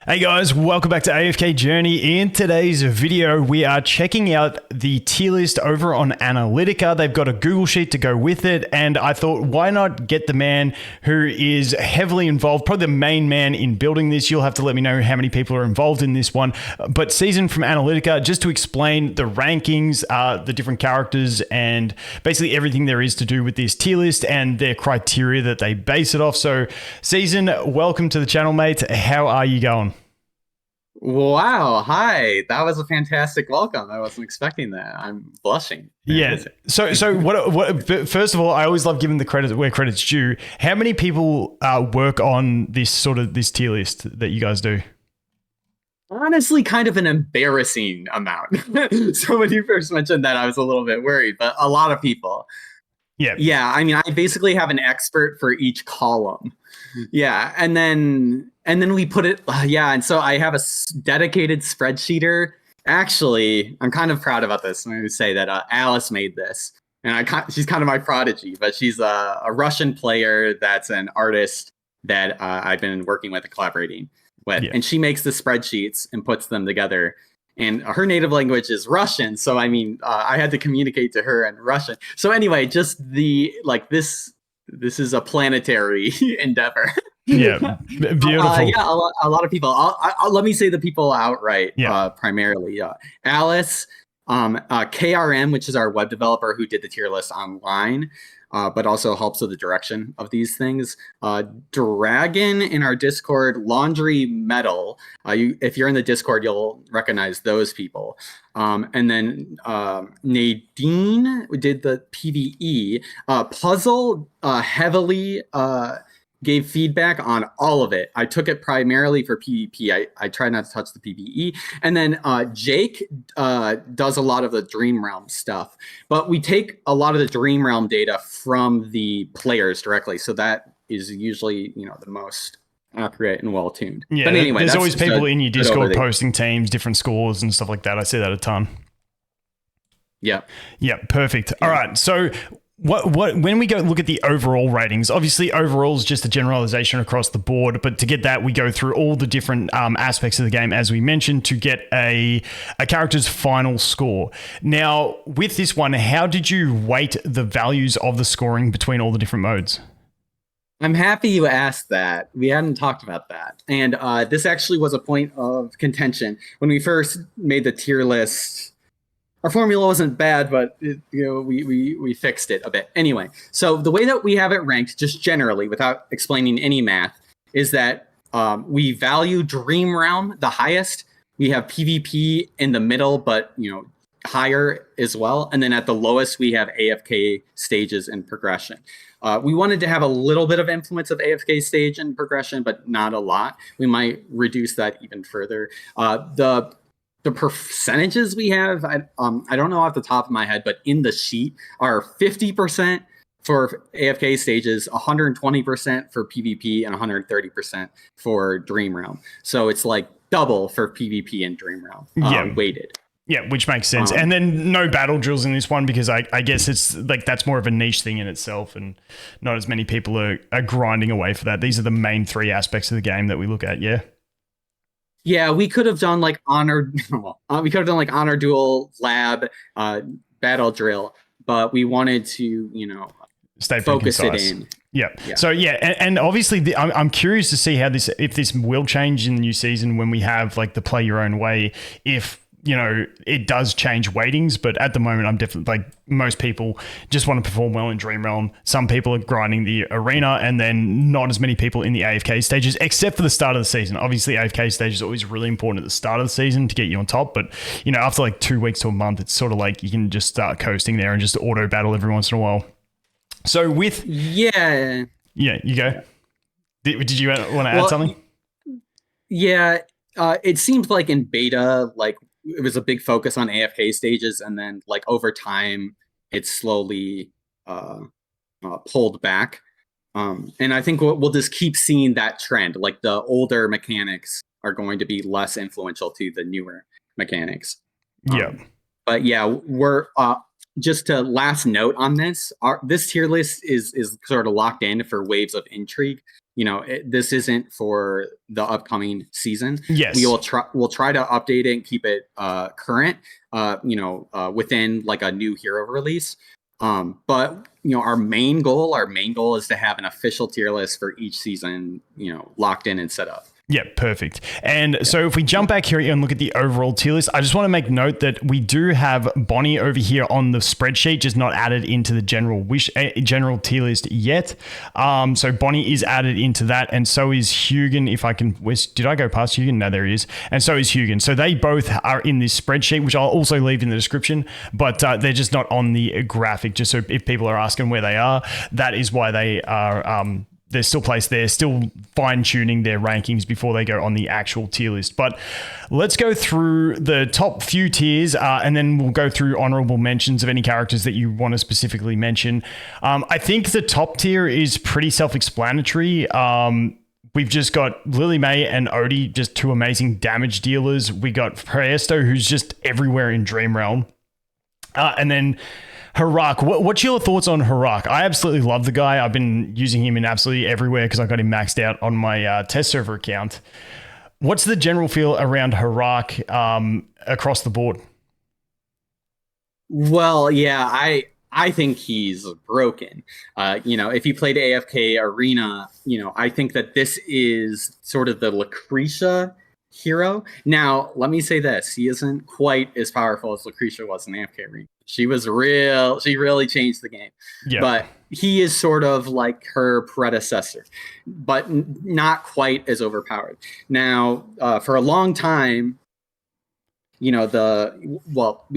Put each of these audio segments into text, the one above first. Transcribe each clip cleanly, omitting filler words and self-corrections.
Hey guys, welcome back to AFK Journey. In today's video, we are checking out the tier list over on Analytica. They've got a Google Sheet to go with it, and I thought, why not get the man who is heavily involved, probably the main man in building this. You'll have to let me know how many people are involved in this one. But Season from Analytica, just to explain the rankings, the different characters, and basically everything there is to do with this tier list and their criteria that they base it off. So, Season, welcome to the channel, mate. How are you going? Wow, hi. That was a fantastic welcome. I wasn't expecting that. I'm blushing. Yeah. So what first of all, I always love giving the credit where credit's due. How many people work on this tier list that you guys do? Honestly, kind of an embarrassing amount. So when you first mentioned that, I was a little bit worried, but a lot of people. Yeah. Yeah, I mean, I basically have an expert for each column. Yeah, and then we put it. Yeah, and so I have a dedicated spreadsheeter. Actually, I'm kind of proud about this. I'm going to say that Alice made this, and she's kind of my prodigy. But she's a Russian player that's an artist that I've been working with and collaborating with, and she makes the spreadsheets and puts them together. And her native language is Russian, so I mean, I had to communicate to her in Russian. So anyway, just this is a planetary endeavor. Yeah, beautiful. Yeah, a lot of people. Let me say the people outright. Yeah. Primarily, Alice, KRM, which is our web developer who did the tier list online, but also helps with the direction of these things. Dragon in our Discord, Laundry Metal. If you're in the Discord, you'll recognize those people. And then Nadine did the PvE. Puzzle heavily gave feedback on all of it. I took it primarily for PvP. I try not to touch the PvE. And then Jake does a lot of the Dream Realm stuff. But we take a lot of the Dream Realm data from the players directly. So that is usually, the most accurate and well-tuned. Yeah, but anyway, there's always people in your Discord posting teams, different scores and stuff like that. I see that a ton. Yeah. Yeah, perfect. Yeah. All right, so when we go look at the overall ratings, obviously overall is just a generalization across the board, but to get that, we go through all the different aspects of the game, as we mentioned, to get a character's final score. Now, with this one, how did you weight the values of the scoring between all the different modes? I'm happy you asked that. We hadn't talked about that. And this actually was a point of contention. When we first made the tier list, our formula wasn't bad, but we fixed it a bit. Anyway, so the way that we have it ranked, just generally, without explaining any math, is that we value Dream Realm the highest. We have PvP in the middle, but higher as well. And then at the lowest, we have AFK stages and progression. We wanted to have a little bit of influence of AFK stage and progression, but not a lot. We might reduce that even further. The percentages we have, I don't know off the top of my head, but in the sheet are 50% for AFK stages, 120% for PvP, and 130% for Dream Realm. So it's like double for PvP and Dream Realm weighted. Yeah, which makes sense. And then no battle drills in this one because I guess it's like that's more of a niche thing in itself and not as many people are grinding away for that. These are the main three aspects of the game that we look at, yeah? Yeah, we could have done like honor duel, lab, battle drill, but we wanted to, stay focus it in. Yeah. So and obviously I'm curious to see how if this will change in the new season when we have like the play your own way, if it does change weightings, but at the moment I'm definitely like most people just want to perform well in Dream Realm. Some people are grinding the arena and then not as many people in the AFK stages, except for the start of the season. Obviously AFK stage is always really important at the start of the season to get you on top. But after like 2 weeks to a month, it's sort of like you can just start coasting there and just auto battle every once in a while. So with, you go. Did you want to add something? Yeah. It seems like in beta, like, it was a big focus on AFK stages, and then like over time it slowly pulled back, and I think we'll just keep seeing that trend. Like the older mechanics are going to be less influential to the newer mechanics. But yeah, we're just to last note on this. This tier list is sort of locked in for waves of intrigue. This isn't for the upcoming season. Yes, we'll try to update it and keep it current. Within like a new hero release. But our main goal is to have an official tier list for each season, locked in and set up. Yeah, perfect. And so if we jump back here and look at the overall tier list, I just want to make note that we do have Bonnie over here on the spreadsheet, just not added into the general tier list yet. So Bonnie is added into that, and so is Hugin. If I can, did I go past Hugin? No, there he is. And so is Hugin. So they both are in this spreadsheet, which I'll also leave in the description, but they're just not on the graphic. Just so if people are asking where they are, that is why they are. They're still placed there, still fine-tuning their rankings before they go on the actual tier list. But let's go through the top few tiers, and then we'll go through honorable mentions of any characters that you want to specifically mention. I think the top tier is pretty self-explanatory. We've just got Lily May and Odie, just two amazing damage dealers. We got Presto, who's just everywhere in Dream Realm. And then Harak, what's your thoughts on Harak? I absolutely love the guy. I've been using him in absolutely everywhere because I got him maxed out on my test server account. What's the general feel around Harak across the board? Well, yeah, I think he's broken. If you played AFK Arena, I think that this is sort of the Lucretia hero. Now, let me say this. He isn't quite as powerful as Lucretia was in AFK Arena. She really changed the game. Yeah. But he is sort of like her predecessor, but not quite as overpowered. Now, for a long time, we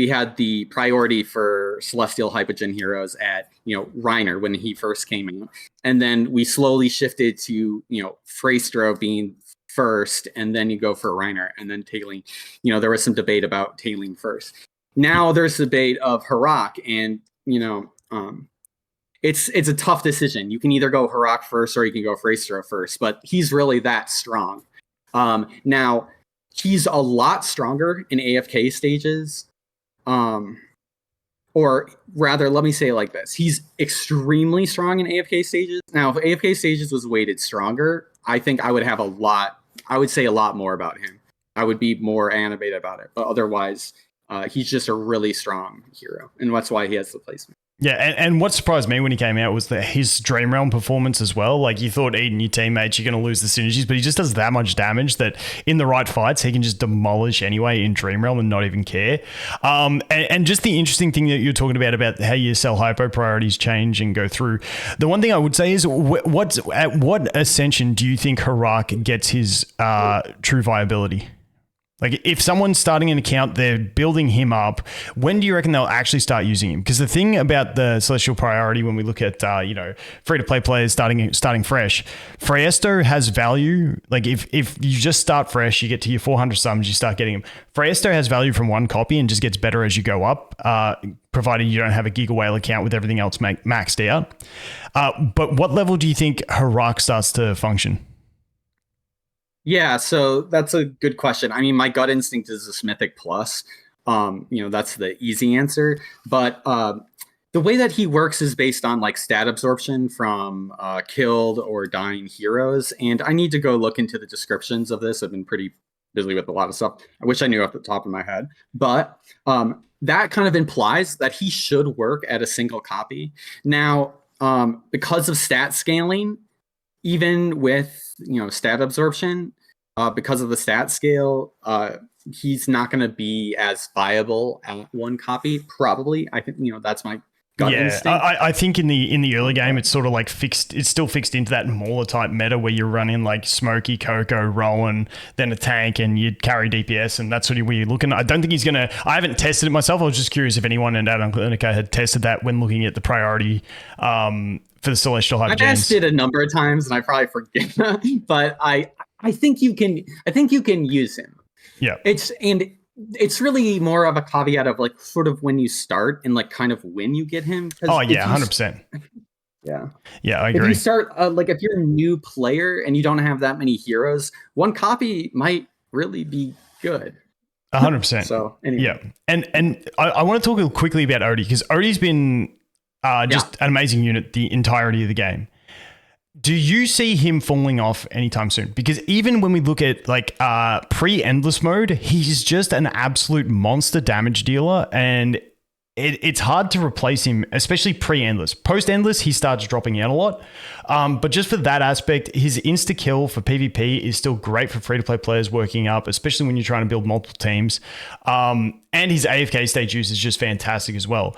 had the priority for Celestial Hypogen heroes at, Reiner when he first came out. And then we slowly shifted to, Freystro being first, and then you go for Reiner, and then Tailing. There was some debate about Tailing first. Now there's debate of Harak, and it's a tough decision. You can either go Harak first or you can go Freystro first, but he's really that strong. Now he's a lot stronger in AFK stages, or rather, let me say it like this: he's extremely strong in AFK stages. Now, if AFK stages was weighted stronger, I think I would have I would say a lot more about him. I would be more animated about it, but otherwise, he's just a really strong hero, and that's why he has the placement. Yeah, and what surprised me when he came out was his Dream Realm performance as well. Like, you thought eating your teammates, you're going to lose the synergies, but he just does that much damage that in the right fights, he can just demolish anyway in Dream Realm and not even care. And just the interesting thing that you're talking about how your sell hypo priorities change and go through. The one thing I would say is, at what ascension do you think Harak gets his true viability? Like, if someone's starting an account, they're building him up, when do you reckon they'll actually start using him? Because the thing about the Celestial priority, when we look at, free-to-play players starting fresh, Freystro has value. Like, if you just start fresh, you get to your 400 summons, you start getting him. Freystro has value from one copy and just gets better as you go up, provided you don't have a Giga Whale account with everything else maxed out. But what level do you think Harak starts to function? Yeah, so that's a good question. I mean, my gut instinct is a Smithic Plus. That's the easy answer. But the way that he works is based on like stat absorption from killed or dying heroes. And I need to go look into the descriptions of this. I've been pretty busy with a lot of stuff. I wish I knew off the top of my head. But that kind of implies that he should work at a single copy. Now, because of stat scaling, even with stat absorption, because of the stat scale, he's not going to be as viable at one copy. Probably, I think that's my gut instinct. I think in the early game, it's sort of like fixed. It's still fixed into that Mauler type meta where you run in like Smokey, Coco, Rowan, then a tank, and you carry DPS, and that's sort of where you're looking. I don't think he's gonna. I haven't tested it myself. I was just curious if anyone in Analytica had tested that when looking at the priority. For the Celestial Hyper. I've asked it a number of times, and I probably forget, but I think you can. I think you can use him. Yeah. It's really more of a caveat of like sort of when you start and like kind of when you get him. Oh yeah, 100%. Yeah. Yeah, I agree. If you start if you're a new player and you don't have that many heroes, one copy might really be good. 100%. So anyway. Yeah. And I want to talk quickly about Odie, because Odie's been just an amazing unit the entirety of the game. Do you see him falling off anytime soon? Because even when we look at like pre-endless mode, he's just an absolute monster damage dealer, and it's hard to replace him, especially pre-endless. Post-endless, he starts dropping out a lot. But just for that aspect, his insta-kill for PvP is still great for free-to-play players working up, especially when you're trying to build multiple teams. And his AFK stage use is just fantastic as well.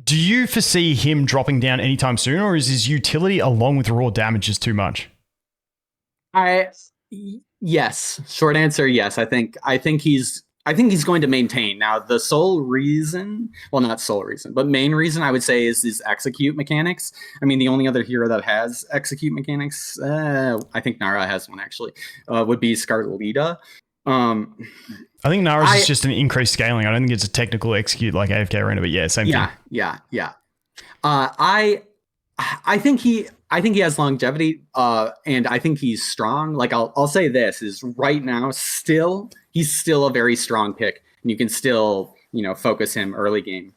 Do you foresee him dropping down anytime soon, or is his utility along with raw damage just too much? Yes. Short answer, yes. I think he's going to maintain. Now, the sole reason, well, not sole reason, but main reason I would say is his execute mechanics. I mean, the only other hero that has execute mechanics, I think Nara has one actually, would be Scarlita. I think Nara's is just an increased scaling. I don't think it's a technical execute like AFK Arena, but yeah, same thing. Yeah. I think he has longevity, and I think he's strong. Like I'll say this is right now, he's still a very strong pick, and you can still focus him early game.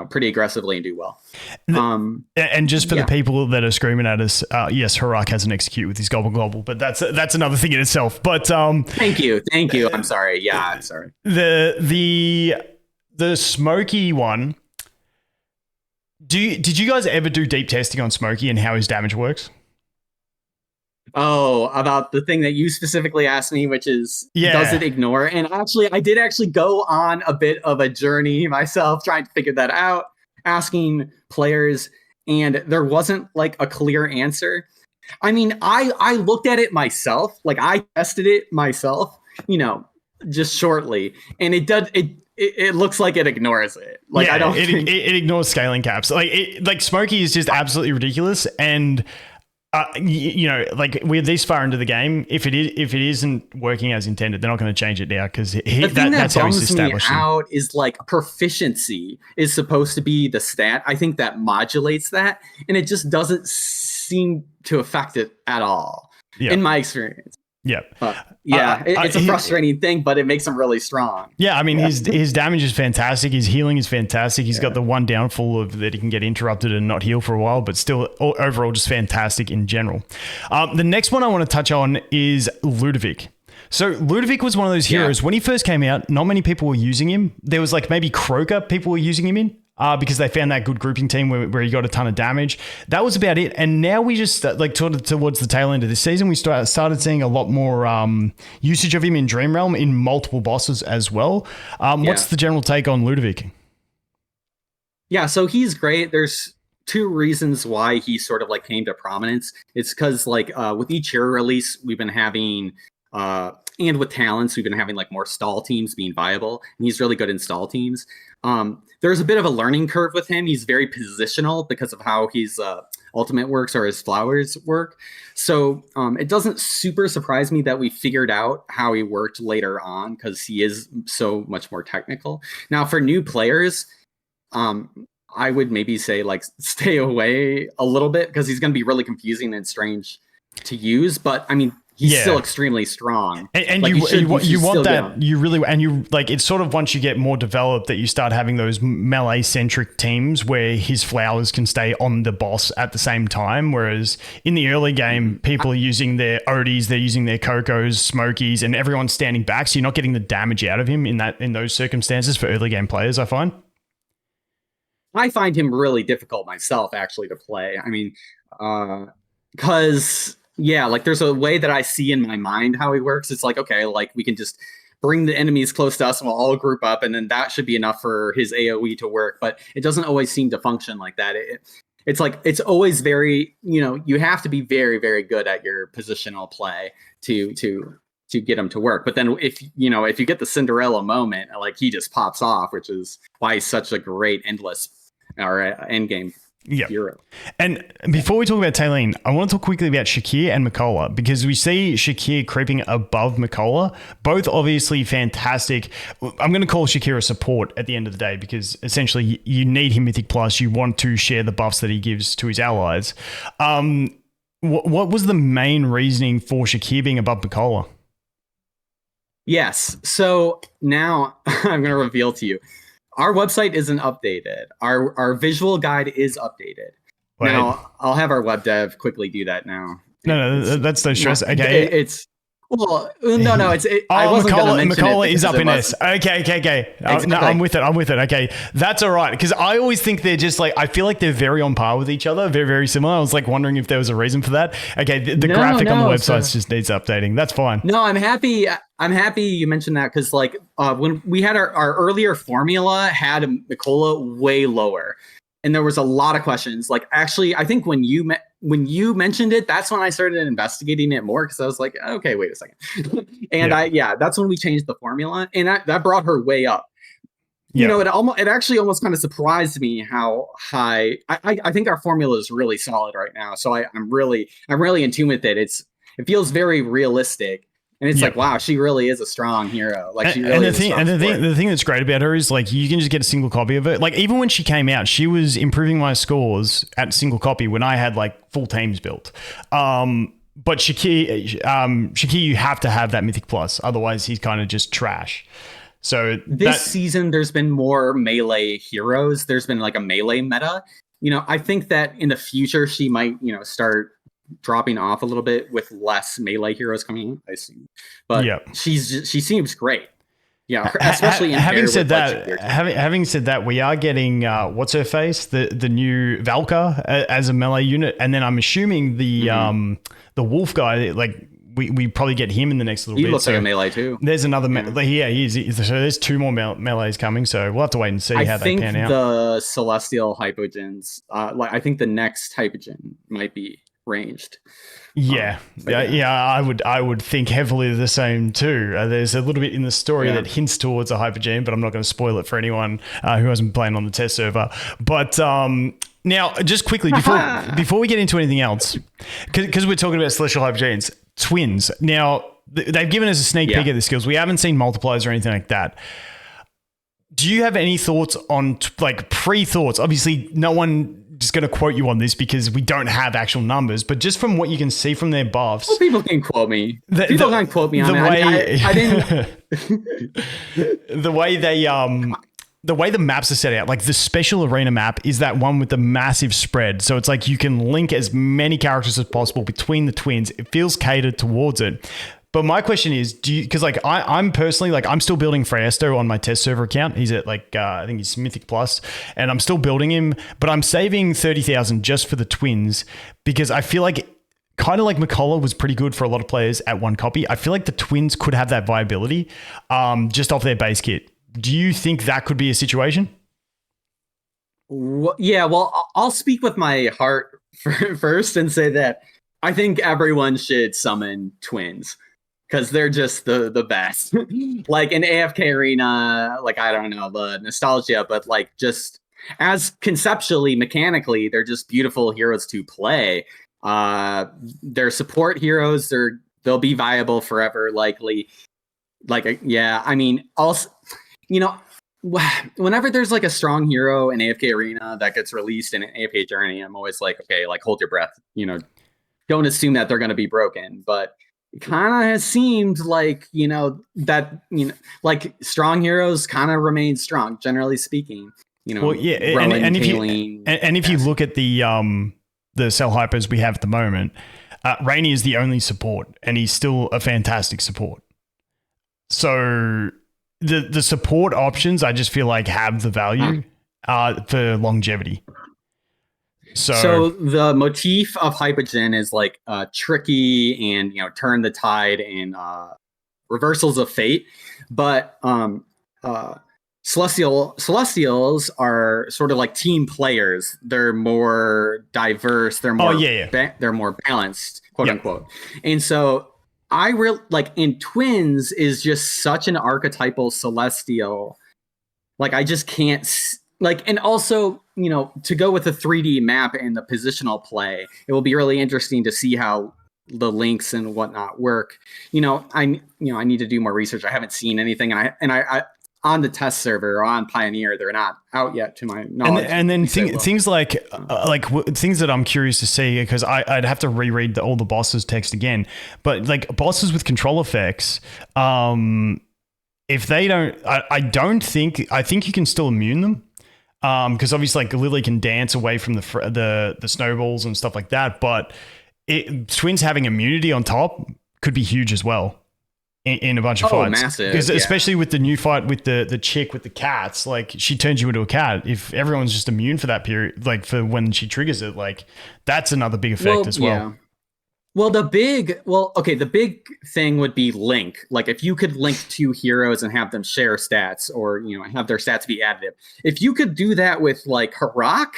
Pretty aggressively and do well. And just for the people that are screaming at us, yes, Harak has an execute with his gobble, but that's another thing in itself. But thank you. I'm sorry. Yeah, I'm sorry. The Smokey one. Did you guys ever do deep testing on Smokey and how his damage works? Oh, about the thing that you specifically asked me, which is, does it ignore? And actually, I did go on a bit of a journey myself, trying to figure that out, asking players, and there wasn't like a clear answer. I mean, I looked at it myself, like I tested it myself, just shortly, and it looks like it ignores it. Like I don't think it ignores scaling caps. Like Smokey is just absolutely ridiculous, and like we're this far into the game. If it isn't working as intended, they're not going to change it now, because that's how he's established. The thing that bums me out is like proficiency is supposed to be the stat. I think that modulates that, and it just doesn't seem to affect it at all, in my experience. Yeah. It's a frustrating thing, but it makes him really strong. Yeah, I mean, his damage is fantastic. His healing is fantastic. He's got the one downfall of that he can get interrupted and not heal for a while, but still overall just fantastic in general. The next one I want to touch on is Ludovic. So Ludovic was one of those heroes. When he first came out, not many people were using him. There was like maybe Croaker people were using him in. Because they found that good grouping team where he got a ton of damage. That was about it. And now we just towards the tail end of this season, we started seeing a lot more usage of him in Dream Realm in multiple bosses as well. What's the general take on Ludovic? Yeah, so he's great. There's two reasons why he sort of like came to prominence. It's because like with each hero release, we've been having and with talents, we've been having like more stall teams being viable, and he's really good in stall teams. There's a bit of a learning curve with him. He's very positional because of how his ultimate works or his flowers work. So it doesn't super surprise me that we figured out how he worked later on, because he is so much more technical. Now, for new players, I would maybe say like stay away a little bit, because he's going to be really confusing and strange to use. But I mean, he's still extremely strong. And like you want that, down. You really, and you like, it's sort of once you get more developed that you start having those melee centric teams where his flowers can stay on the boss at the same time. Whereas in the early game, people are using their Odies, they're using their Cocos, Smokies, and everyone's standing back. So you're not getting the damage out of him in those circumstances for early game players, I find. I find him really difficult myself actually to play. I mean, because like there's a way that I see in my mind how he works. It's like, okay, like we can just bring the enemies close to us and we'll all group up, and then that should be enough for his AoE to work. But it doesn't always seem to function like that. It's like, it's always very, you have to be very, very good at your positional play to get him to work. But then if you get the Cinderella moment, like he just pops off, which is why he's such a great endless or end game. Yeah. And before we talk about Talene, I want to talk quickly about Shakir and Mikola, because we see Shakir creeping above Mikola, both obviously fantastic. I'm going to call Shakir a support at the end of the day, because essentially you need him Mythic Plus. You want to share the buffs that he gives to his allies. What was the main reasoning for Shakir being above Mikola? Yes. So now I'm going to reveal to you, our website isn't updated. Our visual guide is updated. Wait. Now I'll have our web dev quickly do that now. No, that's no stress. Not, Okay. it's well, no. I Oh, wasn't going to mention McCullough it is up in S. wasn't. Okay. No, Exactly. I'm with it. Okay, that's all right. Because I always think they're just like, I feel like they're very on par with each other, very, very similar. I was like wondering if there was a reason for that. Okay, the graphic on the website just needs updating. That's fine. No, I'm happy. I'm happy you mentioned that because like when we had our earlier formula had McCullough way lower. And there was a lot of questions. Like, actually, I think when you mentioned it, that's when I started investigating it more because I was like, okay, wait a second. And that's when we changed the formula, and that brought her way up. You know, it actually almost kind of surprised me how high. I think our formula is really solid right now. So I'm really in tune with it. It feels very realistic. And it's like, wow, she really is a strong hero. Like, she really is. The thing that's great about her is like you can just get a single copy of it. Like even when she came out, she was improving my scores at single copy when I had like full teams built. But Shakir, you have to have that Mythic Plus, otherwise he's kind of just trash. So this season, there's been more melee heroes. There's been like a melee meta. You know, I think that in the future she might, start dropping off a little bit with less melee heroes coming in, I assume. But she seems great. Yeah, especially having said that, we are getting what's her face, the new Valka as a melee unit, and then I'm assuming the wolf guy, like we probably get him in the next little bit. He looks like a melee too. There's another he is. So there's two more melees coming, so we'll have to wait and see how they pan out. The celestial hypogens, I think the next hypogen might be ranged. I would think heavily the same too. There's a little bit in the story that hints towards a hypergene, but I'm not going to spoil it for anyone who hasn't played on the test server. But now, just quickly before we get into anything else, because we're talking about celestial hypergenes, twins. Now they've given us a sneak peek at the skills. We haven't seen multipliers or anything like that. Do you have any thoughts on like pre-thoughts? Obviously, no one just going to quote you on this because we don't have actual numbers, but just from what you can see from their buffs. Well, people can quote me. People can quote me on it. I didn't. The way the maps are set out, like the special arena map is that one with the massive spread. So it's like you can link as many characters as possible between the twins. It feels catered towards it. But my question is, because like I'm personally, like I'm still building Freesto on my test server account. He's at like, I think he's Mythic Plus, and I'm still building him, but I'm saving 30,000 just for the twins because I feel like kind of like McCullough was pretty good for a lot of players at one copy. I feel like the twins could have that viability just off their base kit. Do you think that could be a situation? Well, I'll speak with my heart first and say that I think everyone should summon twins. Because they're just the best. Like in AFK Arena, like I don't know, the nostalgia, but like just as conceptually, mechanically, they're just beautiful heroes to play. They're support heroes. They'll be viable forever, likely. Like I mean, also, whenever there's like a strong hero in AFK Arena that gets released in an AFK Journey, I'm always like, okay, like hold your breath. Don't assume that they're going to be broken, but it kind of has seemed like, like strong heroes kind of remain strong, generally speaking. Well, yeah, Rowan, and if you look at the cell hypers we have at the moment, Rainy is the only support, and he's still a fantastic support. So the support options, I just feel like have the value for longevity. So the motif of Hypogen is like tricky and turn the tide and reversals of fate, but Celestials are sort of like team players. They're more diverse. They're more they're more balanced, quote unquote. And so I really like in Twins is just such an archetypal Celestial. Like I just can't and also, to go with the 3D map and the positional play, it will be really interesting to see how the links and whatnot work. I need to do more research. I haven't seen anything, and I on the test server or on Pioneer. They're not out yet, to my knowledge. And then things like things that I'm curious to see, because I'd have to reread all the bosses text again. But like bosses with control effects, if they don't, I think you can still immune them. Because obviously, like Lily can dance away from the snowballs and stuff like that, but Twins having immunity on top could be huge as well in a bunch of fights. Massive! Because especially with the new fight with the chick with the cats, like she turns you into a cat. If everyone's just immune for that period, like for when she triggers it, like that's another big effect as well. Yeah. Well, the big thing would be Link. Like if you could link two heroes and have them share stats, or have their stats be additive. If you could do that with like Harak,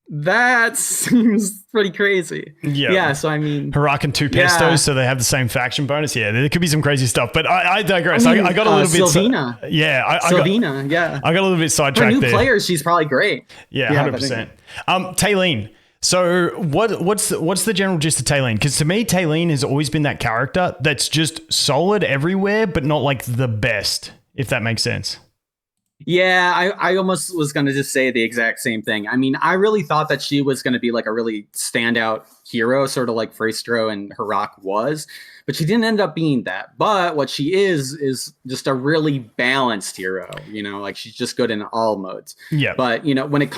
that seems pretty crazy. Yeah. So I mean, Harak and two Pestos, so they have the same faction bonus. Yeah, there could be some crazy stuff. But I digress. I got a little bit. Sylvina. Sylvina. I got a little bit sidetracked there. For new players, she's probably great. Yeah, 100%. Talene. So what's the general gist of Talene? Because to me, Talene has always been that character that's just solid everywhere, but not like the best, if that makes sense. Yeah, I almost was going to just say the exact same thing. I mean, I really thought that she was going to be like a really standout hero, sort of like Freystro and Harak was, but she didn't end up being that. But what she is just a really balanced hero, like she's just good in all modes. Yeah. But, when it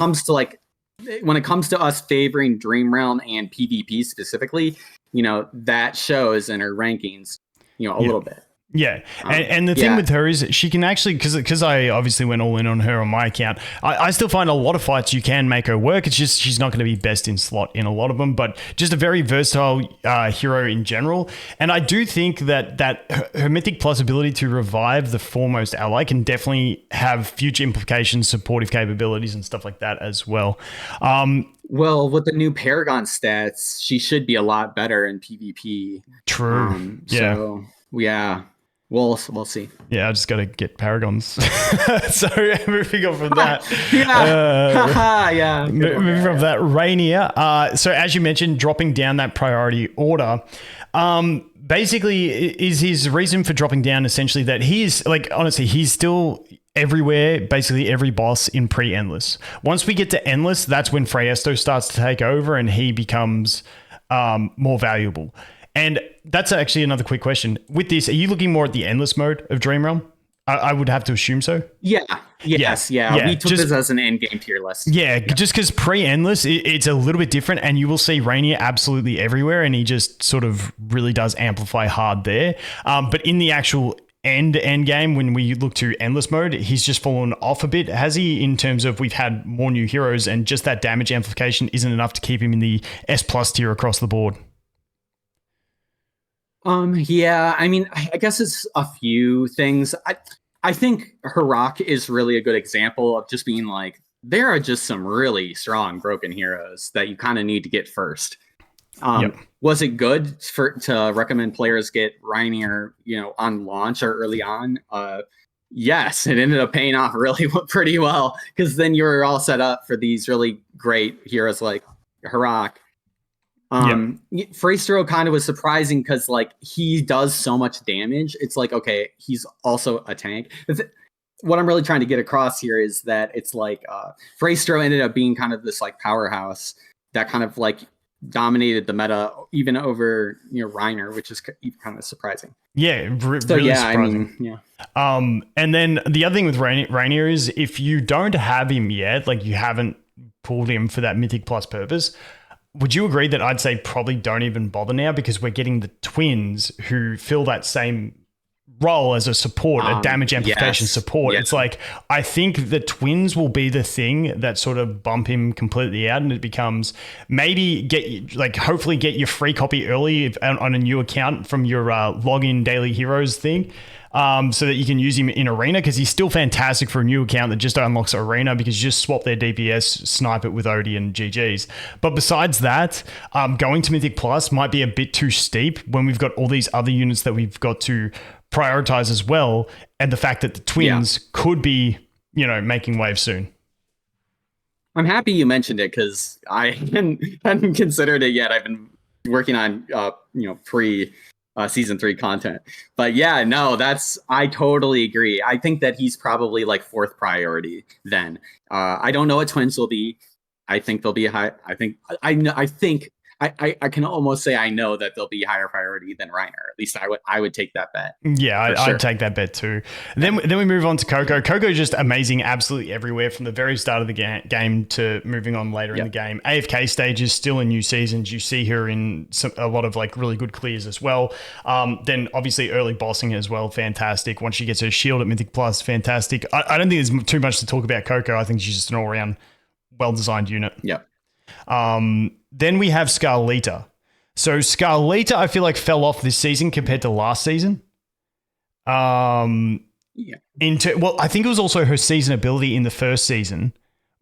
comes to us favoring Dream Realm and PvP specifically, that shows in her rankings, a little bit. Yeah. And the thing with her is she can actually, because I obviously went all in on her on my account, I still find a lot of fights you can make her work. It's just she's not going to be best in slot in a lot of them, but just a very versatile hero in general. And I do think that her Mythic Plus ability to revive the foremost ally can definitely have future implications, supportive capabilities and stuff like that as well. Well, with the new Paragon stats, she should be a lot better in PvP. True. So, yeah. We'll see. Yeah, I just got to get Paragons. So moving on from that. Moving from that, Rainier. So as you mentioned, dropping down that priority order. Basically, is his reason for dropping down essentially that he's honestly, he's still everywhere, basically every boss in pre-Endless. Once we get to Endless, that's when Freesto starts to take over and he becomes more valuable. And that's actually another quick question. With this, are you looking more at the Endless mode of Dream Realm? I would have to assume so. Yeah. Yes. Yeah. We took this as an end-game tier list. Yeah. Just because pre-Endless, it's a little bit different, and you will see Rainier absolutely everywhere, and he just sort of really does amplify hard there. But in the actual end game, when we look to Endless mode, he's just fallen off a bit, has he, in terms of we've had more new heroes, and just that damage amplification isn't enough to keep him in the S+ tier across the board? Yeah, I mean, I guess it's a few things. I think Harak is really a good example of just being like, there are just some really strong broken heroes that you kind of need to get first. Was it good to recommend players get Rainier, on launch or early on? Yes, it ended up paying off really pretty well, because then you were all set up for these really great heroes like Harak. Freystro kind of was surprising because he does so much damage. It's like, okay, he's also a tank. What I'm really trying to get across here is that it's like Freystro ended up being kind of this powerhouse that kind of dominated the meta even over Rainier, which is kind of surprising. Yeah, really surprising. I mean, and then the other thing with Rainier is if you don't have him yet, you haven't pulled him for that Mythic Plus purpose, would you agree that I'd say probably don't even bother now, because we're getting the twins who fill that same role as a support, a damage amplification support. Yes. It's I think the twins will be the thing that sort of bump him completely out, and it becomes maybe hopefully get your free copy early on a new account from your login daily heroes thing. So that you can use him in Arena, because he's still fantastic for a new account that just unlocks Arena, because you just swap their DPS, snipe it with Odie and GG's. But besides that, going to Mythic Plus might be a bit too steep when we've got all these other units that we've got to prioritize as well, and the fact that the twins could be, making waves soon. I'm happy you mentioned it, because I hadn't considered it yet. I've been working on, pre season 3 content. But yeah, no, I totally agree. I think that he's probably like 4th priority then. I don't know what Twins will be. I think they'll be high. I think I can almost say I know that they'll be higher priority than Reiner. At least I would take that bet. Yeah, Sure. I'd take that bet too. Then we move on to Coco. Coco's just amazing, absolutely everywhere from the very start of the game to moving on later in the game. AFK stages, still in new seasons. You see her in a lot of like really good clears as well. Then obviously early bossing as well, fantastic. Once she gets her shield at Mythic Plus, fantastic. I don't think there's too much to talk about Coco. I think she's just an all around well-designed unit. Yeah. Then we have Scarlita. So Scarlita, I feel like fell off this season compared to last season. I think it was also her season ability in the first season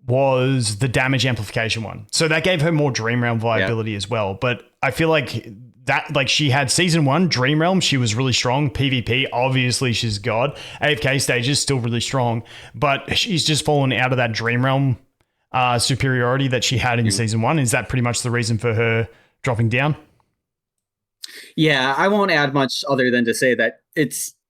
was the damage amplification one. So that gave her more Dream Realm viability as well. But I feel like that, like she had season 1 Dream Realm, she was really strong. PvP, obviously she's God. AFK stage is still really strong, but she's just fallen out of that Dream Realm superiority that she had in season 1. Is that pretty much the reason for her dropping down? Yeah, I won't add much other than to say that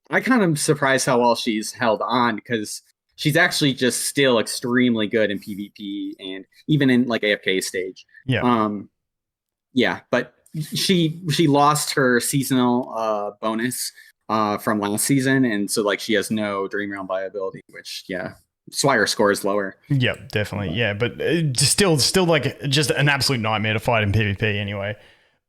I kind of surprised how well she's held on, because she's actually just still extremely good in PvP and even in like AFK stage. But she lost her seasonal bonus from last season, and so like she has no Dream Realm viability, which Swire score is lower. Yeah, definitely. Yeah, but still like just an absolute nightmare to fight in PvP anyway.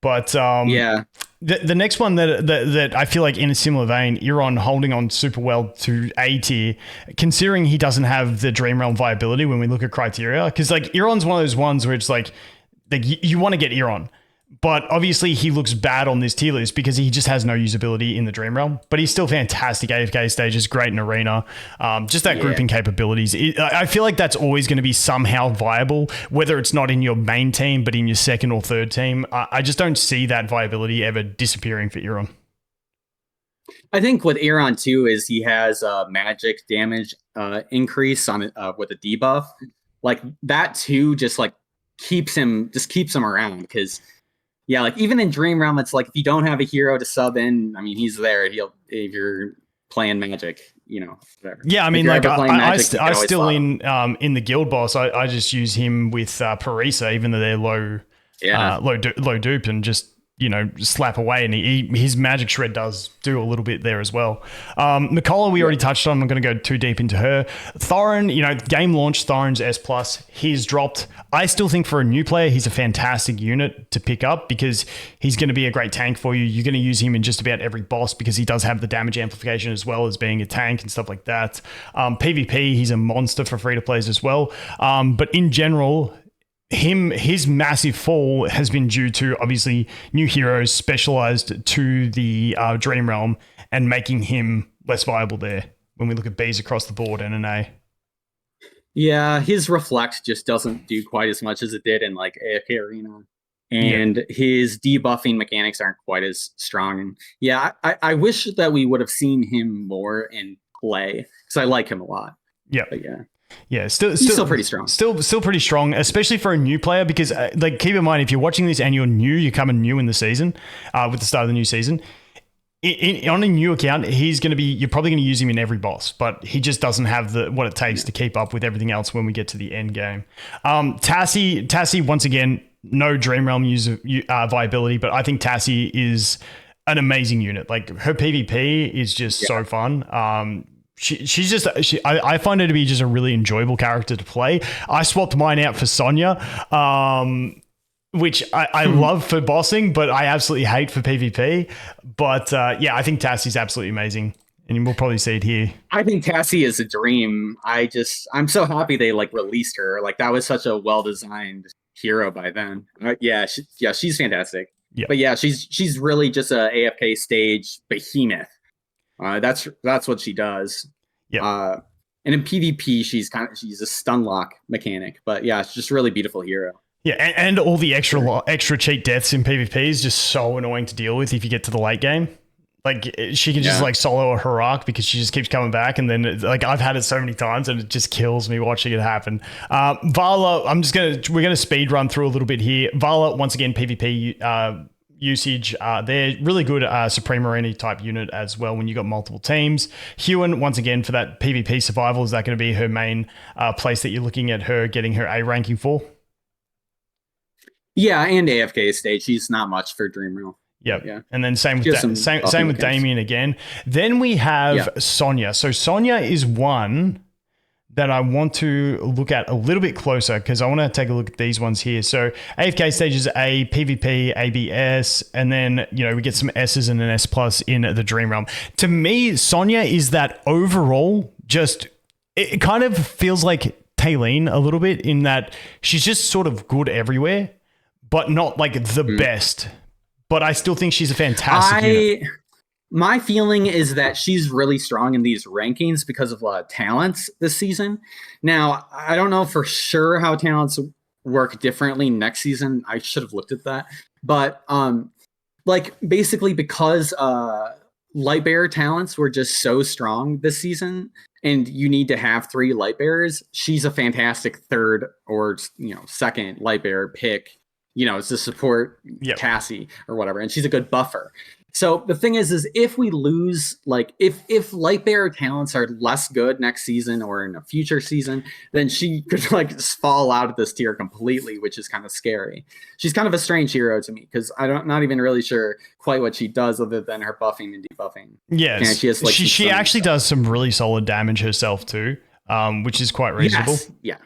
But the next one that I feel like in a similar vein, Iron holding on super well to A tier, considering he doesn't have the Dream Realm viability when we look at criteria. Because like Iron's one of those ones where it's like you want to get Iron. But obviously he looks bad on this tier list because he just has no usability in the Dream Realm. But he's still fantastic. AFK stages, great in Arena. Just that grouping capabilities. I feel like that's always going to be somehow viable, whether it's not in your main team, but in your second or third team. I just don't see that viability ever disappearing for Iron. I think with Iron too is he has magic damage increase on with a debuff. Like that too just like keeps him around, because like even in Dream Realm, it's like if you don't have a hero to sub in, I mean, he's there. If you're playing Magic, whatever. Yeah, I mean, like I still in the guild boss, I just use him with Parisa, even though they're low dupe, and just slap away, and his magic shred does do a little bit there as well. Mikola, we already touched on. I'm not going to go too deep into her. Thorin, game launch, Thorin's S+, he's dropped. I still think for a new player, he's a fantastic unit to pick up because he's going to be a great tank for you. You're going to use him in just about every boss because he does have the damage amplification as well as being a tank and stuff like that. PvP, he's a monster for free-to-plays as well. But in general, his massive fall has been due to obviously new heroes specialized to the Dream Realm and making him less viable there when we look at Bs across the board and an A. Yeah, his Reflect just doesn't do quite as much as it did in like AFK Arena. And his debuffing mechanics aren't quite as strong. And I wish that we would have seen him more in play because I like him a lot. Yeah. But yeah. Yeah, still pretty strong. Still pretty strong, especially for a new player, because like keep in mind, if you're watching this and you're coming new in the season, with the start of the new season, on a new account, you're probably going to use him in every boss, but he just doesn't have what it takes to keep up with everything else when we get to the end game. Tassie, once again, no Dream Realm viability, but I think Tassie is an amazing unit. Like her PvP is just so fun. I find her to be just a really enjoyable character to play. I swapped mine out for Sonya, which I love for bossing, but I absolutely hate for PvP. But I think Tassie's absolutely amazing, and we'll probably see it here. I think Tassie is a dream. I'm so happy they like released her. Like that was such a well-designed hero by then. She's fantastic. Yeah. But she's really just a AFK stage behemoth. That's what she does. Yeah. And in PvP, she's a stun lock mechanic. But yeah, it's just a really beautiful hero. Yeah, and all the extra cheat deaths in PvP is just so annoying to deal with if you get to the late game. Like she can just like solo a Harak because she just keeps coming back, and then like I've had it so many times and it just kills me watching it happen. Vala, we're gonna speed run through a little bit here. Vala, once again, PvP usage. They're really good Supreme Arena type unit as well when you got multiple teams. Hugin, once again, for that PvP survival, is that going to be her main place that you're looking at her getting her A ranking for? Yeah, and AFK stage. She's not much for Dream Realm. Yep. Yeah. And then same with Damien again. Then we have Sonya. So Sonya is one that I want to look at a little bit closer because I want to take a look at these ones here. So AFK stages A, PvP, ABS, and then, we get some S's and an S plus in the Dream Realm. To me, Sonya is that overall it kind of feels like Taylene a little bit in that she's just sort of good everywhere, but not like the best. But I still think she's a fantastic unit. My feeling is that she's really strong in these rankings because of talents this season. Now, I don't know for sure how talents work differently next season. I should have looked at that. But basically because Lightbearer talents were just so strong this season, and you need to have 3 Lightbearers, she's a fantastic third or second Lightbearer pick. To support Cassie or whatever, and she's a good buffer. So the thing is if we lose, if Lightbearer talents are less good next season or in a future season, then she could just fall out of this tier completely, which is kind of scary. She's kind of a strange hero to me because not even really sure quite what she does other than her buffing and debuffing. Yes, and she actually does some really solid damage herself too, which is quite reasonable. Yes. Yeah.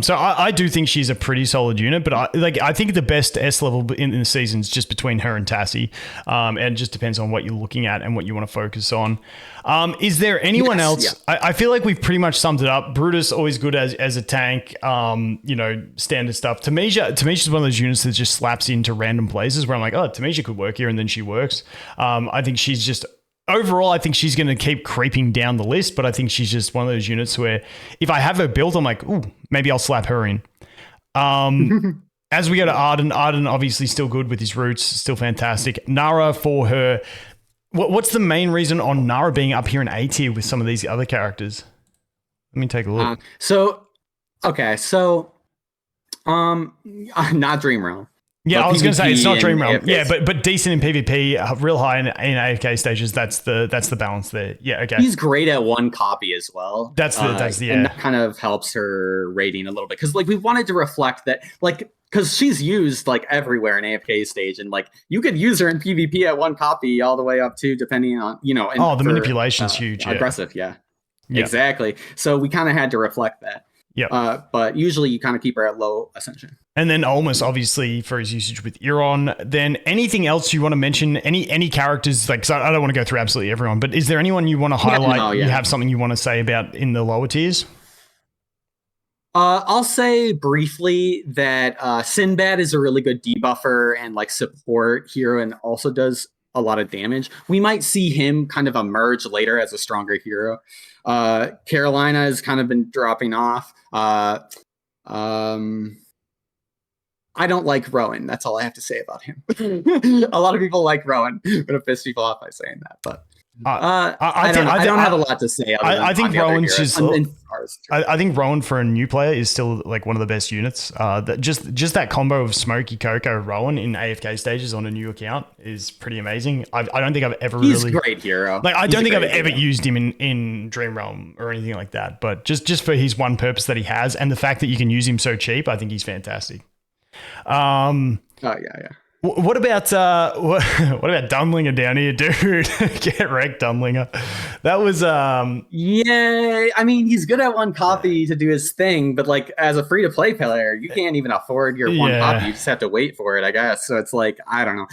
So I do think she's a pretty solid unit, but I think the best S level in the season is just between her and Tassie, and it just depends on what you're looking at and what you want to focus on. Is there anyone else? Yeah. I feel like we've pretty much summed it up. Brutus always good as a tank, standard stuff. Tamisha's one of those units that just slaps into random places where I'm like, oh, Tamisha could work here, and then she works. I think she's just. Overall, I think she's going to keep creeping down the list, but I think she's just one of those units where if I have her built, I'm like, ooh, maybe I'll slap her in. As we go to Arden obviously still good with his roots, still fantastic. Nara for her. What's the main reason on Nara being up here in A tier with some of these other characters? Let me take a look. Not Dream Realm. Yeah, I was going to say it's not Dream Realm. Yeah, but decent in PvP, real high in AFK stages. That's the balance there. Yeah, okay. He's great at one copy as well. That's and that kind of helps her rating a little bit because we wanted to reflect that because she's used everywhere in AFK stage and you could use her in PvP at one copy all the way up to depending on the manipulation's huge. Aggressive, yeah, exactly. So we kind of had to reflect that. Yeah. But usually you kind of keep her at low ascension. And then Olmus, obviously, for his usage with Euron. Then anything else you want to mention? Any characters? I don't want to go through absolutely everyone, but is there anyone you want to highlight? You have something you want to say about in the lower tiers? I'll say briefly that Sinbad is a really good debuffer and support hero and also does a lot of damage. We might see him kind of emerge later as a stronger hero. Carolina has kind of been dropping off. I don't like Rowan. That's all I have to say about him. A lot of people like Rowan. I'm gonna piss people off by saying that, but I don't have a lot to say. I think Rowan's just. I think Rowan for a new player is still one of the best units. That just that combo of Smokey, Coco, Rowan in AFK stages on a new account is pretty amazing. I don't think I've ever He's a great hero. I don't think I've ever used him in Dream Realm or anything like that. But just for his one purpose that he has and the fact that you can use him so cheap, I think he's fantastic. Yeah. What about Dumblinger down here, dude? Get wrecked, Dumblinger. That was yeah. I mean, he's good at one copy to do his thing, but as a free to play player, you can't even afford your one copy. You just have to wait for it, I guess. So it's I don't know.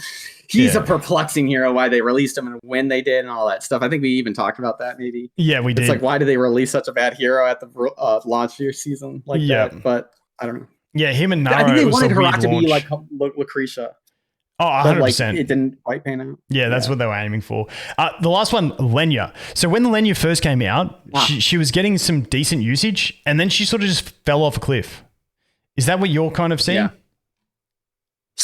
He's a perplexing hero. Why they released him and when they did and all that stuff. I think we even talked about that. Maybe. Yeah, we did. It's why did they release such a bad hero at the launch year season that? But I don't know. Yeah, him and Nara. I think they wanted Herat to be Lucretia. Oh, 100%. It didn't quite pan out. Yeah, that's what they were aiming for. The last one, Lenya. So when the Lenya first came out, she was getting some decent usage, and then she sort of just fell off a cliff. Is that what you're kind of seeing?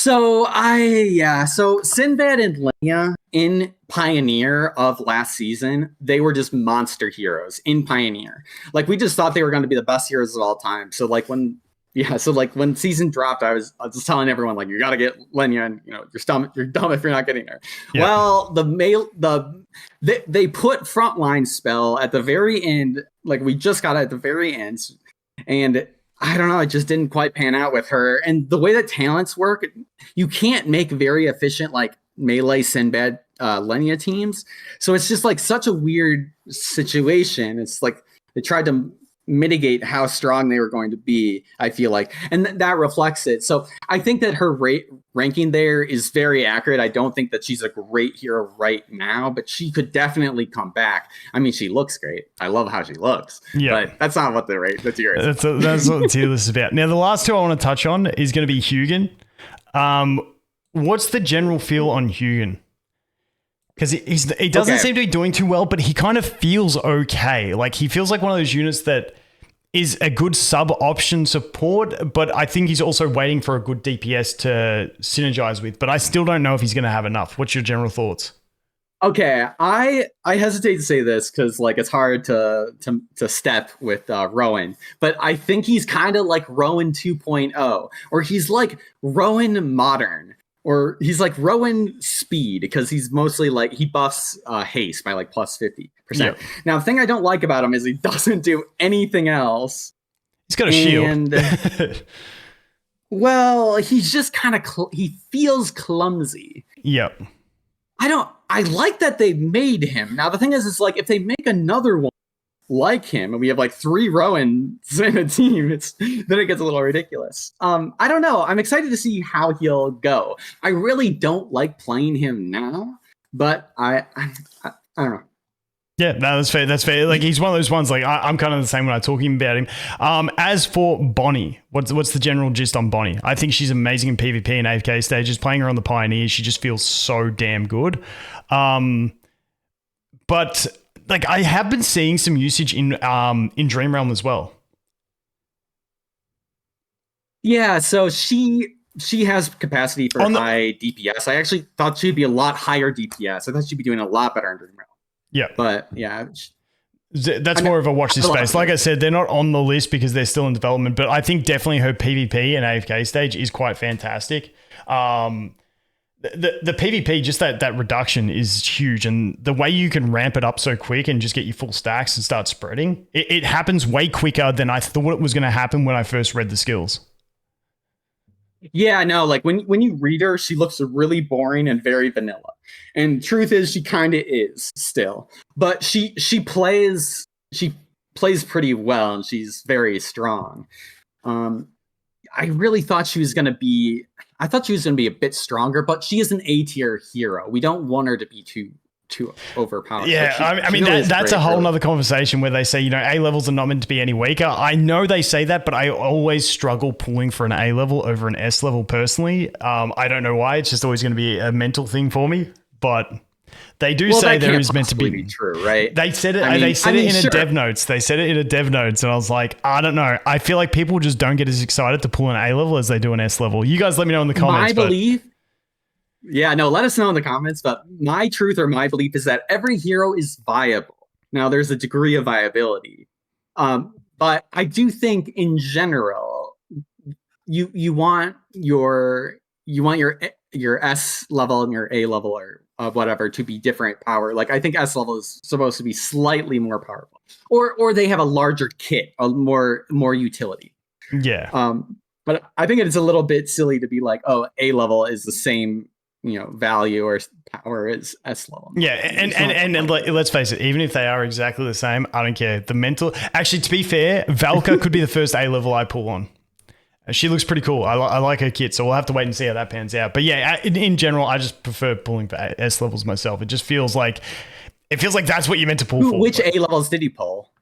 Yeah. So Sinbad and Lenya in Pioneer of last season, they were just monster heroes in Pioneer. We just thought they were going to be the best heroes of all time. So when Yeah, so like when season dropped, I was just telling everyone like you got to get Lenya, and you're dumb if you're not getting her. Yeah. Well, they put frontline spell at the very end, like we just got at the very end, and I don't know, it just didn't quite pan out with her. And the way that talents work, you can't make very efficient like melee Sinbad Lenya teams, so it's just like such a weird situation. It's like they tried to mitigate how strong they were going to be, I feel like, and that reflects it. So I think that her ranking there is very accurate. I don't think that she's a great hero right now, but she could definitely come back. I mean, she looks great. I love how she looks. Yeah, but that's not what the tier is. That's what the tier list is about. Now, the last two I want to touch on is going to be Hugin. What's the general feel on Hugin? Because he doesn't seem to be doing too well, but he kind of feels okay. Like, he feels like one of those units that is a good sub-option support, but I think he's also waiting for a good DPS to synergize with. But I still don't know if he's going to have enough. What's your general thoughts? Okay, I hesitate to say this because like it's hard to step with Rowan, but I think he's kind of like Rowan 2.0, or he's like Rowan modern. Or he's like Rowan speed because he's mostly like he buffs haste by like plus 50%. Yep. Now, the thing I don't like about him is he doesn't do anything else. He's got a shield. Well, he's just kind of he feels clumsy. Yep. I like that they made him. Now, the thing is like if they make another one like him and we have like 3 Rowans in a team, then it gets a little ridiculous. I don't know. I'm excited to see how he'll go. I really don't like playing him now, but I don't know. Yeah, no, that's fair. That's fair. Like, he's one of those ones, like, I'm kind of the same when I'm talking about him. As for Bonnie, what's the general gist on Bonnie? I think she's amazing in PvP and AFK stages. Playing her on the Pioneer, she just feels so damn good. But like, I have been seeing some usage in Dream Realm as well. Yeah, so she has capacity for high DPS. I actually thought she'd be a lot higher DPS. I thought she'd be doing a lot better in Dream Realm. Yeah. But yeah. That's more of a watch this space. Like I said, they're not on the list because they're still in development, but I think definitely her PvP and AFK stage is quite fantastic. The PvP, just that reduction is huge, and the way you can ramp it up so quick and just get your full stacks and start spreading, it happens way quicker than I thought it was going to happen when I first read the skills. Yeah, no, like when you read her, she looks really boring and very vanilla. And truth is, she kind of is still, but she plays pretty well, and she's very strong. I really thought she was going to be. I thought she was going to be a bit stronger, but she is an A-tier hero. We don't want her to be too overpowered. Yeah, I mean, that's a whole nother conversation where they say, A levels are not meant to be any weaker. I know they say that, but I always struggle pulling for an A level over an S level personally. I don't know why. It's just always going to be a mental thing for me, but they do say there is meant to be true, right? They said it. They said it in a dev notes. They said it in a dev notes, and I was like, I don't know. I feel like people just don't get as excited to pull an A level as they do an S level. You guys, let me know in the comments. Yeah, no, let us know in the comments. But my truth or my belief is that every hero is viable. Now, there's a degree of viability, but I do think in general, you want your S level and your A level or whatever to be different power. Like, I think S level is supposed to be slightly more powerful, or they have a larger kit, a more utility. Yeah. But I think it's a little bit silly to be like, oh, A level is the same, value or power as S level. Yeah, and let's face it, even if they are exactly the same, I don't care. The mental, actually, to be fair, Valka could be the first A level I pull on. She looks pretty cool. I like her kit, so we'll have to wait and see how that pans out. But yeah, in general, I just prefer pulling for S levels myself. It just feels like that's what you're meant to pull for. Which A levels did he pull?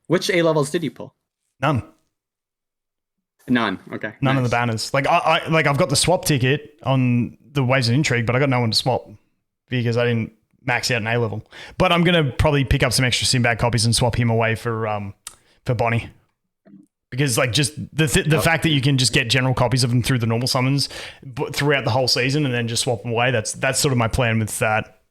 None. Okay. None of the banners. Like I've got the swap ticket on the Waves of Intrigue, but I got no one to swap because I didn't max out an A level. But I'm gonna probably pick up some extra Sinbad copies and swap him away for Bonnie. Because like just the fact that you can just get general copies of them through the normal summons throughout the whole season and then just swap them away, that's sort of my plan with that.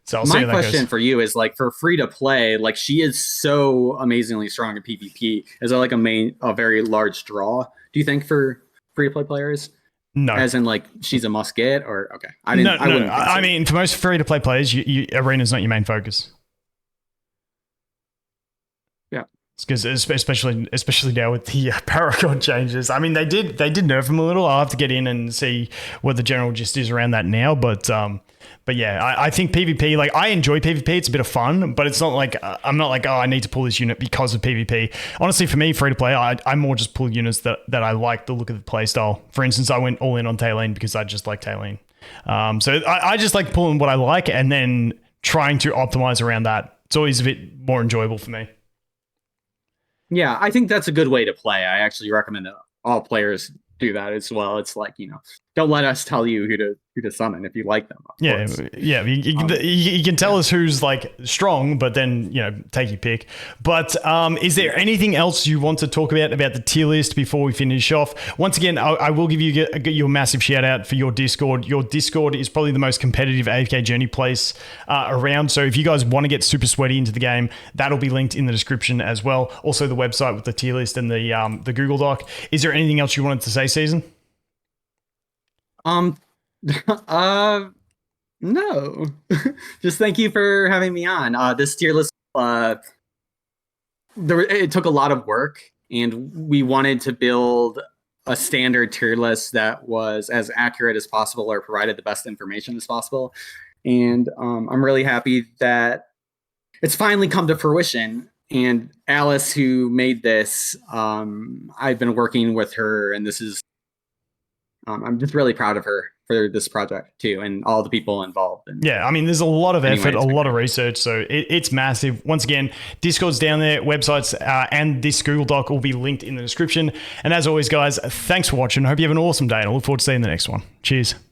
So I'll see My how that question goes. for you is like for free to play, like she is so amazingly strong in PvP. Is that like a very large draw? Do you think for free to play players? No. As in like she's a must get or okay. No, I no. wouldn't think so. I mean, for most free to play players, arena's not your main focus. Yeah. Because especially now with the Paragon changes, I mean they did nerf them a little. I'll have to get in and see what the general gist is around that now. But yeah, I think PvP, like I enjoy PvP. It's a bit of fun, but it's not like I'm not like, oh, I need to pull this unit because of PvP. Honestly, for me, free to play, I more just pull units that I like the look of the playstyle. For instance, I went all in on Talene because I just like Talene. So I just like pulling what I like and then trying to optimize around that. It's always a bit more enjoyable for me. Yeah, I think that's a good way to play. I actually recommend that all players do that as well. It's like, don't let us tell you who to summon if you like them. Yeah, yeah. You can tell us who's like strong, but then take your pick. But is there anything else you want to talk about the tier list before we finish off? Once again, I will give you a massive shout out for your Discord. Your Discord is probably the most competitive AFK journey place around. So if you guys want to get super sweaty into the game, that'll be linked in the description as well. Also the website with the tier list and the Google Doc. Is there anything else you wanted to say, Season? No. Just thank you for having me on. This tier list, it took a lot of work, and we wanted to build a standard tier list that was as accurate as possible or provided the best information as possible. And I'm really happy that it's finally come to fruition. And Alice, who made this, I've been working with her, and this is I'm just really proud of her for this project too, and all the people involved. Yeah, I mean, there's a lot of effort, a lot of research, so it's massive. Once again, Discord's down there, websites, and this Google Doc will be linked in the description. And as always, guys, thanks for watching. I hope you have an awesome day, and I look forward to seeing the next one. Cheers.